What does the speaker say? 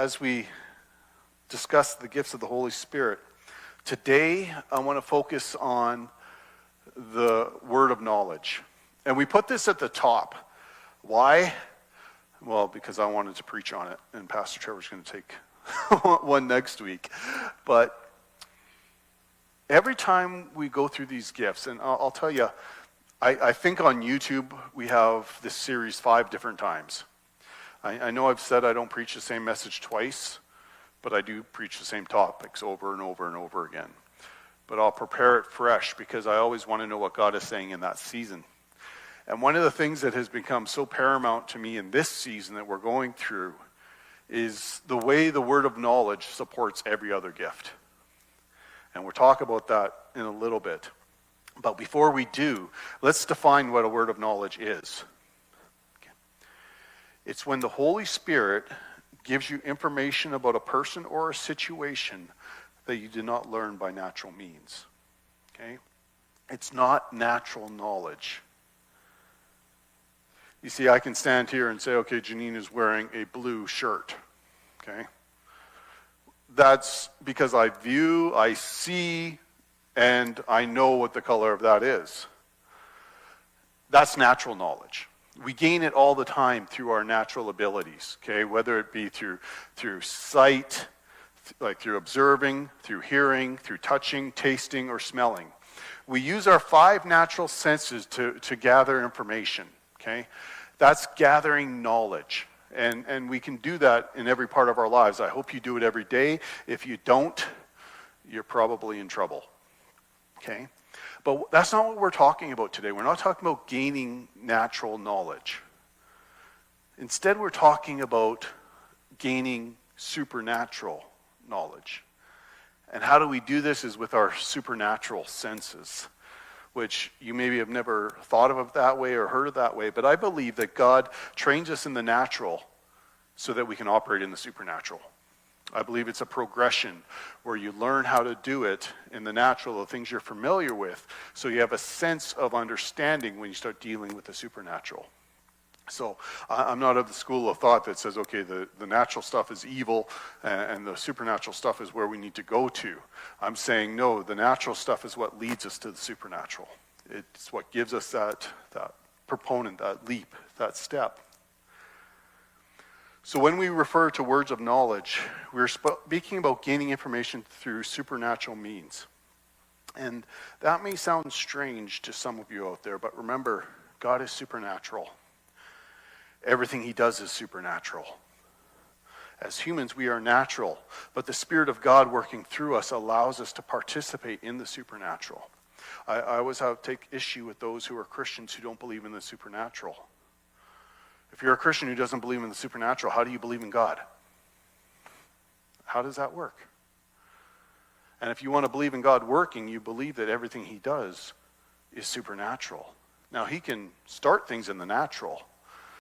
As we discuss the gifts of the Holy Spirit, today I want to focus on the word of knowledge. And we put this at the top. Why? Well, because I wanted to preach on it, and Pastor Trevor's going to take one next week. But every time we go through these gifts, and I'll tell you, I think on YouTube we have this series 5 different times. I know I've said I don't preach the same message twice, but I do preach the same topics over and over and over again. But I'll prepare it fresh because I always want to know what God is saying in that season. And one of the things that has become so paramount to me in this season that we're going through is the way the word of knowledge supports every other gift. And we'll talk about that in a little bit. But before we do, let's define what a word of knowledge is. It's when the Holy Spirit gives you information about a person or a situation that you did not learn by natural means. Okay? It's not natural knowledge. You see, I can stand here and say, okay, Janine is wearing a blue shirt. Okay? That's because I see, and I know what the color of that is. That's natural knowledge. We gain it all the time through our natural abilities, okay? Whether it be through sight, like through observing, through hearing, through touching, tasting, or smelling. We use our 5 natural senses to gather information, okay? That's gathering knowledge. And we can do that in every part of our lives. I hope you do it every day. If you don't, you're probably in trouble, okay? But that's not what we're talking about today. We're not talking about gaining natural knowledge. Instead, we're talking about gaining supernatural knowledge. And how do we do this is with our supernatural senses, which you maybe have never thought of it that way or heard it that way, but I believe that God trains us in the natural so that we can operate in the supernatural. I believe it's a progression where you learn how to do it in the natural, the things you're familiar with, so you have a sense of understanding when you start dealing with the supernatural. So I'm not of the school of thought that says, okay, the natural stuff is evil and the supernatural stuff is where we need to go to. I'm saying, no, the natural stuff is what leads us to the supernatural. It's what gives us that proponent, that leap, that step. So when we refer to words of knowledge, we're speaking about gaining information through supernatural means. And that may sound strange to some of you out there, but remember, God is supernatural. Everything he does is supernatural. As humans, we are natural, but the Spirit of God working through us allows us to participate in the supernatural. I always take issue with those who are Christians who don't believe in the supernatural. If you're a Christian who doesn't believe in the supernatural, how do you believe in God? How does that work? And if you want to believe in God working, you believe that everything he does is supernatural. Now, he can start things in the natural,